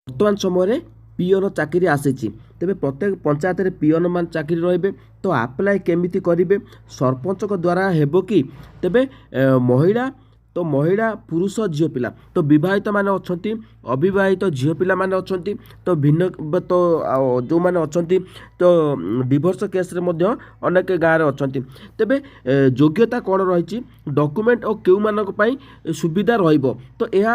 बर्तमान समय पिओन चाकरी आसी तेरे प्रत्येक पंचायत रे पिओन मान चाकरी रहिबे तो आप्लाय केमिति करिवे सरपंच को द्वारा हेबो कि तेबे महिला तो महिला पुरुष झील पिला तो विवाहित माने अछंती अविवाहित झील पिला माने अछंती तो भिन्न तो जो माने अछंती तो डिवोर्स केस रे मध्य अनेक गाँव रे अछंती तेबे योग्यता कौन रही डॉक्यूमेंट और केउ मानक पई सुविधा रहिबो तो यह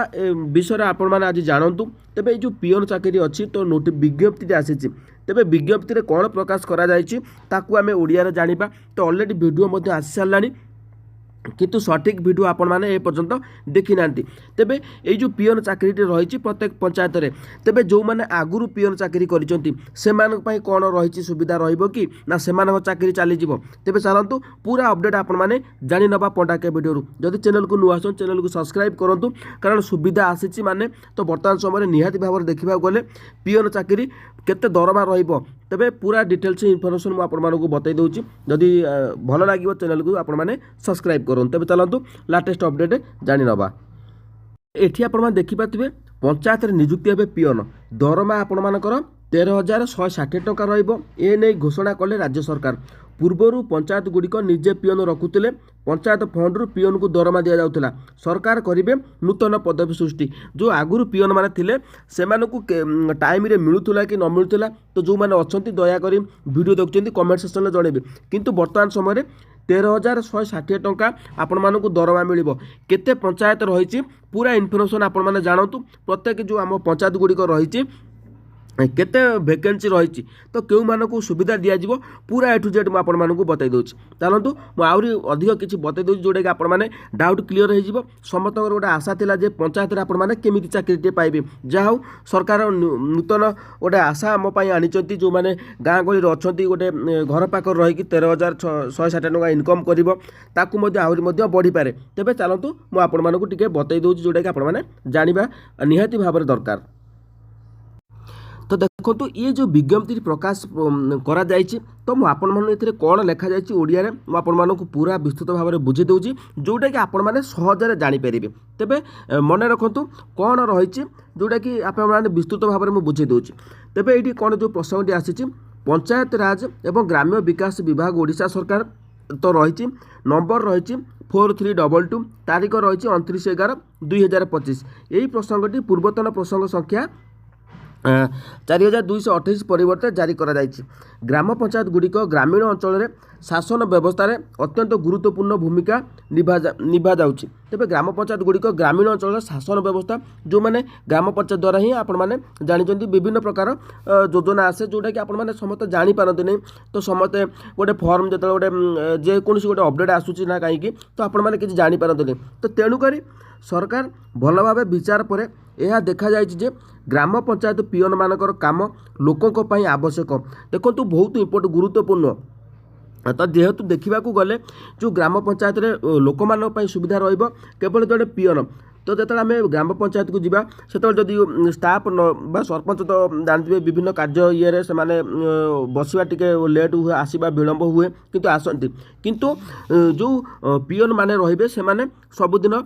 विषय आपण माने आज जानतु तेबे जो पिओन चाकरी अच्छी तो नोट विज्ञप्ति आसी तेबे विज्ञप्ति कौन प्रकाश करा जायछि ताकू आमे ओडिया रे जानिबा तो ऑलरेडी वीडियो मध्य आसी सारलानी किंतु सठिक वीडियो आपण मैंने ए पर्यंत देखी ना तेबे ये जो पिओन चाकरी रही प्रत्येक पंचायत रे तेबे जो मैंने आगुरी पिओन चाकरी करें कौन रही सुविधा रहिबो कि ना से चाकरी चली तेबे चलतु पूरा अपडेट आपण मैंने जानी नबा पंडा के वीडियो जदि चैनल को नुआ चैनल को सब्सक्राइब करूँ कारण सुविधा आसी माने तो बर्तमान समय निहाती भाव में देखा गले पिओन चाकरी केते दरमा रहिबो तेबे पूरा डिटेल्स इनफॉरमेशन मुझे आपको बताई दूँ जदि भल लगे चैनल को आपण मैंने सब्सक्राइब करूँ तेबे चलतु लाटेस्ट अपडेट जानी नबा एठी आपण मैंने देखिपारे पंचायत निजुक्ति हे पिओन दरमा आपण मानकर 13,160 टका रहिबो ए नै घोषणा कले राज्य सरकार पूर्वर पंचायत गुड़िक निजे पिओन रखुले पंचायत फंड रु पिओन को दरमा दि जाउथला सरकार करिवे नूतन पदवी सृष्टि जो आगुरी पिओन माने थिले सेमानकु टाइम रे मिलुथला कि न मिलुथला तो जो माने अछंती दया करी वीडियो देखुचंती कमेंट सेक्शन में जणेबे किंतु वर्तमान समय 13,160 टका आपण मानकु दरमा मिलिबो केते पंचायत रहिछि पूरा इनफॉरमेशन आपण माने जानतु प्रत्येक जो आम पंचायत गुड़िक रहिछि केते वैकेंसी रही तो क्यों मानक सुविधा दिज्व पूरा ए टू जेड मुझे आपको बताई दूसरी चलतु मुझे अधिक किसी बताई दूसरी जोटा कि आपण मैंने डाउट क्लीयर हो समस्त गोटे आशा था जे पंचायत आपण मैंने केमी चाकरी पाइबे जहाँ हूँ सरकार नूतन गोटे आशा आम आनी जो मैंने गाँ गहली अच्छा गोटे घर पाखर रही 13,160 टका इनकम कर बढ़ी पारे तेज चलतु मुझे आपको बताई दूसरी जोटा कि आपण मैंने जानवा निहाती भाव में दरकार तो देखो तो ये जो विज्ञप्ति प्रकाश करा जायछि तो मु आपण मन एथिरे कोन लेखा जायछि ओडिया रे मु आपण मानकु पूरा विस्तृत भाव में बुझी दउछि जोटा कि आपण माने सहजरे जानि परिबे तेबे मने रखंतु कोन रहिछि जोटा कि आपण माने विस्तृत भाव में मु बुझी दउछि तेबे एठी कोन जो प्रसंगटी आसीछि पंचायत राज एवं ग्राम्य विकास विभाग ओडिशा सरकार तो रही नंबर रही 4322 तारीख रही 29/11/2025 यही प्रसंगटी पूर्वतन प्रसंग संख्या 4,228 परिवर्ते जारी करा जायछि ग्राम पंचायत गुड़िक ग्रामीण अंचल शासन व्यवस्था रे अत्यंत गुरुत्वपूर्ण भूमिका निभा जाउछि तेबे ग्राम पंचायत गुड़िक ग्रामीण अंचल शासन व्यवस्था जो माने ग्राम पंचायत द्वारा ही आपण माने जानिचंती विभिन्न प्रकार योजना आसे जोटा कि आपण माने समस्त जानि पारंती नै तो समस्त गोटे फॉर्म जत गोटे जे कोनसी गोटे अपडेट आसुछि ना काई तो आपण माने किछि जानि पारंती नै तो तेणु करी सरकार भल भाव विचार पर यह देखा जाए ग्राम पंचायत पिओन मानकर काम लोकों पाई आवश्यक देखो बहुत इम्पोर्टेंट गुरुत्वपूर्ण तो जेहेतु देखा गले जो ग्राम पंचायत लोक मान सुविधा रहिबो केवल जड़े पिओन तो जो आम ग्राम पंचायत को जीवा से जदि स्टाफ न सरपंच तो जानते विभिन्न कार्य ये से बसवा टिके लेट हुए आसवा विलम्ब हुए किंतु आसती किंतु जो पिओन माने रहिबे से माने सबुदिन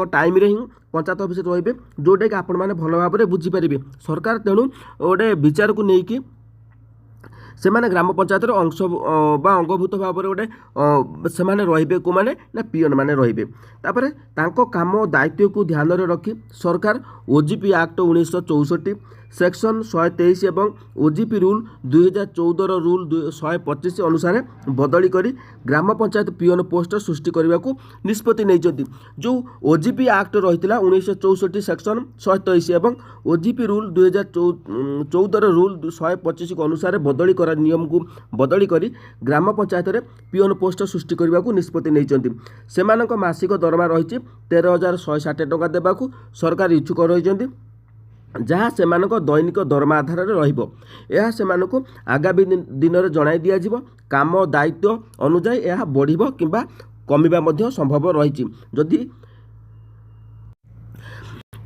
टाइम रे ही पंचायत ऑफिस रहिबे जोटा कि आपण माने भल भाव में बुझीपारे सरकार तेणु गोटे विचार को लेकिन से माने ग्राम पंचायत अंश बा अंगभूत भाव में गोटे से माने रहिबे को माने ना पिओन माने रहिबे तापरे तांको काम दायित्व को ध्यान रे रखी सरकार ओजीपी एक्ट 1964 सेक्शन 123 एवं ओजीपी रूल 2014 रूल 125 अनुसार बदली करी ग्राम पंचायत पिओन पोस्ट सृष्टि करने को निष्पत्ति नहीं जो ओजीपी एक्ट रही 1964 सेक्शन 123 एवं ओजीपी रूल 2014 रूल 125 को अनुसार बदली करा नियम को बदली करी ग्राम पंचायत रे पिओन पोस्ट सृष्टि करने को निष्पत्ति नहीं सेमानक मासिक दरमा रही 13,160 टका देवाक सरकार इच्छुक रही जहाँ से दैनिक दरमा आधार में रहिबो यह सेमानकु आगामी दिन में जणाई दिया जिवो काम दायित्व अनुजाई यह बढ़िबो किंबा कमिबा मध्य संभव रही जदि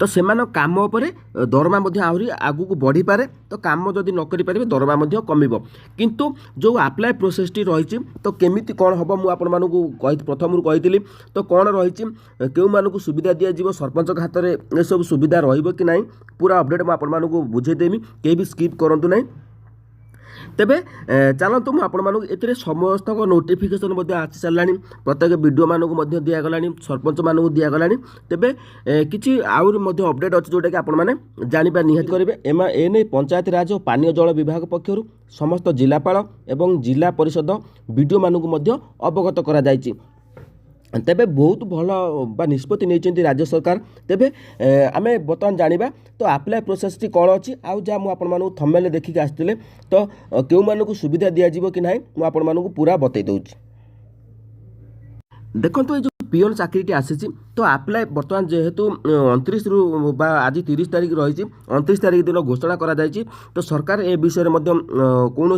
तो सेमान काम उपर दरमा आहरी आगु को बढ़ी पारे तो काम जदि न करि पारे दरमा कमिबो किंतु जो अप्लाई प्रोसेस टी रही तो केमिति कौन हम मुझे प्रथम कही तो कौन रही क्यों मानक सुविधा दिज्व सरपंच हाथ में ये सब सुविधा रही कि नहीं पूरा अपडेट मुझे बुझेदेमी कहीं भी स्किप करूँ ना तेबे चलतु मुझे समस्त नोटिफिकेशन आसी सारा प्रत्येक वीडियो मानक दिगला सरपंच मानक दिगला तेबे किसी आउरी अपडेट अच्छे जोटा कि आपने जानवा निहाती करेंगे एने पंचायत राज और पानीय जल विभाग पक्षर समस्त जिलापाल एवं जिला परिषद वीडियो मानक अवगत करा जायछि। तेबे बहुत भल बा निष्पत्ति नहीं राज्य सरकार तेबे आम बर्तमान जाना तो अप्लाई प्रोसेस टी कौन अच्छी आउ जहाँ मुझे थंबनेल देखिक आसते तो क्यों मानक सुविधा दिज्व कि ना मुझे पूरा बतई दूँ। देखो तो ये जो पियोन चाकरी आसी तो अप्लाई बर्तमान जेहेतु 29 रु आज 30 तारीख रही 29 तारीख दिन घोषणा करा जायछि तो सरकार ए विषय में कौन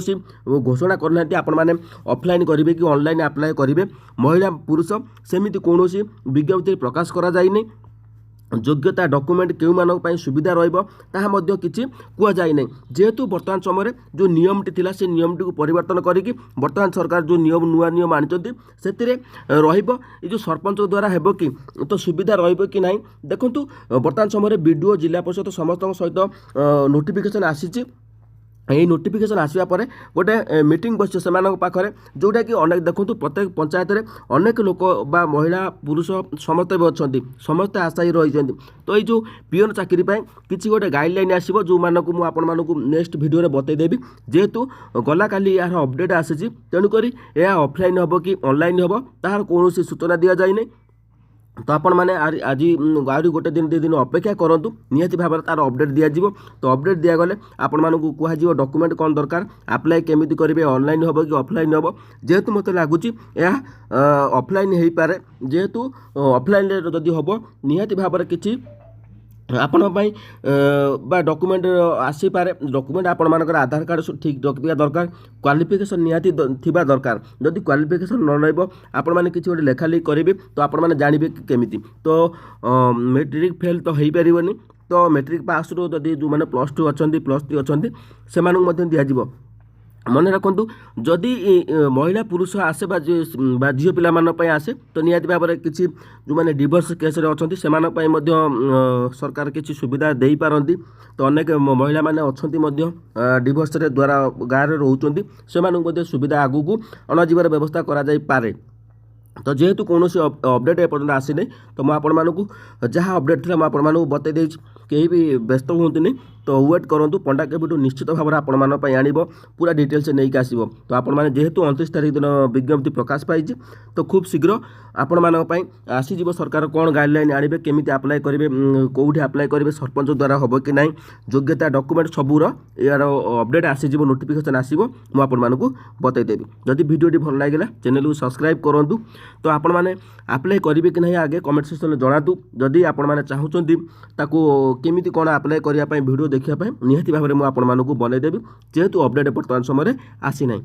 घोषणा करना आपण मैंने ऑफलाइन करेंगे कि ऑनलाइन अप्लाई करेंगे महिला पुरुष सेमिति कौन विज्ञप्ति प्रकाश करा जाइनि योग्यता डॉक्यूमेंट क्यों मानक पई सुविधा रहिबो ताहा मध्ये किछि कुआ जाय नै जेहेतु वर्तमान समय जो नियम टी थिला से नियम टी को परिवर्तन करिकि वर्तमान सरकार जो नियम नुआ नियम आनिचंती सेतिरे रहिबो ए जो सरपंच द्वारा हेबो कि तो सुविधा रहिबो कि नाही देखंतु वर्तमान समय बीडीओ जिला परिषद समस्त सहित नोटिफिकेशन आसीछि यही नोटिफिकेशन आसवा पर गोटे मीटिंग बस से पाखे जोटा कि अनेक देखो प्रत्येक पंचायत में अनेक लोक बा महिला पुरुष समस्त भी अच्छा समस्ते आशायी रही तो ये पियोन चाकरी किसी गोटे गाइडलाइन आसो जो मानक मुझे नेक्स्ट वीडियो बतईदेवी जेहेतु गला काली यार अपडेट आसी तेणुक यह ऑफलाइन हम कि ऑनलाइन हम तार कौन सूचना दि जाए तो आपण मैंने आज आहरी गोटे दिन 2 दिन अपेक्षा करूँ निहाती भाव तार अपडेट दिज्व तो अपडेट दिगले आपण मानक कह डॉक्यूमेंट कौन दरकार अप्लाई केमिति करेंगे ऑनलाइन हम कि ऑफलाइन हम जेहेतु मत लगुच ऑफलाइन हो पारे जेहेतु ऑफलाइन जदि हम निहाती भाव किसी आपण बा डॉक्यूमेंट आसी पारे डॉक्यूमेंट आपण मानकर आधार कार्ड ठीक रखा दरकार क्वालिफिकेशन निहाती थिबा दरकार जदि क्वालिफिकेशन न रहइबो आपण माने किछि गोटे लेखा लेखि करेंगे तो आपण माने जानिबे केमिति तो मैट्रिक फेल तो हो पारिबनी तो मैट्रिक पास रो जदि जो माने +2 अछंती +3 अछंती से मानक मध्य दियाजिबो मन रखु जदि महिला पुरुष आसे झील पिला आसे तो निहाती भाव में किसी जो मैंने डिवोर्स केस अच्छा से सरकार किसी सुविधा दे पारती तो अनेक महिला मैंने अच्छा डिवोर्स द्वारा गाँव में रोचे से सुविधा आगू अणाजर व्यवस्था करे तो जेहेतु कौन अपडेट एपर्तन आसी नहीं तो मुझे जहाँ अपडेट थी मुझे बतई कहीं भी व्यस्त हूँ तो वेट करूँ पंडा केबिटू निश्चित भाव में आपण आनब पूरा डिटेल्स नहीं आसो तो आपण जेहेतु 29 तारीख दिन विज्ञप्ति प्रकाश पाई तो खूब शीघ्र आपण आसीज सरकार कौन गाइडलाइन आने केमी अप्लाई करेंगे कौटी अप्लाई करेंगे सरपंच द्वारा हम कि ना योग्यता डॉक्यूमेंट सबूर यार अपडेट आसीज नोटिफिकेशन आसो मुझे बतईदेवी जदि वीडियो भल लगे चैनल को सब्सक्राइब करूँ तो आपण मैंने अप्लाई करेंगे कि नहीं आगे कमेंट सेक्शन में जनातु जदि आपण मैंने चाहूँगी केमिति कौन अप्लाई करने वीडियो देखा निहाती भाव में मुझे बनईदेवी जेहेतु अपडेट बर्तमान समय आसी ना।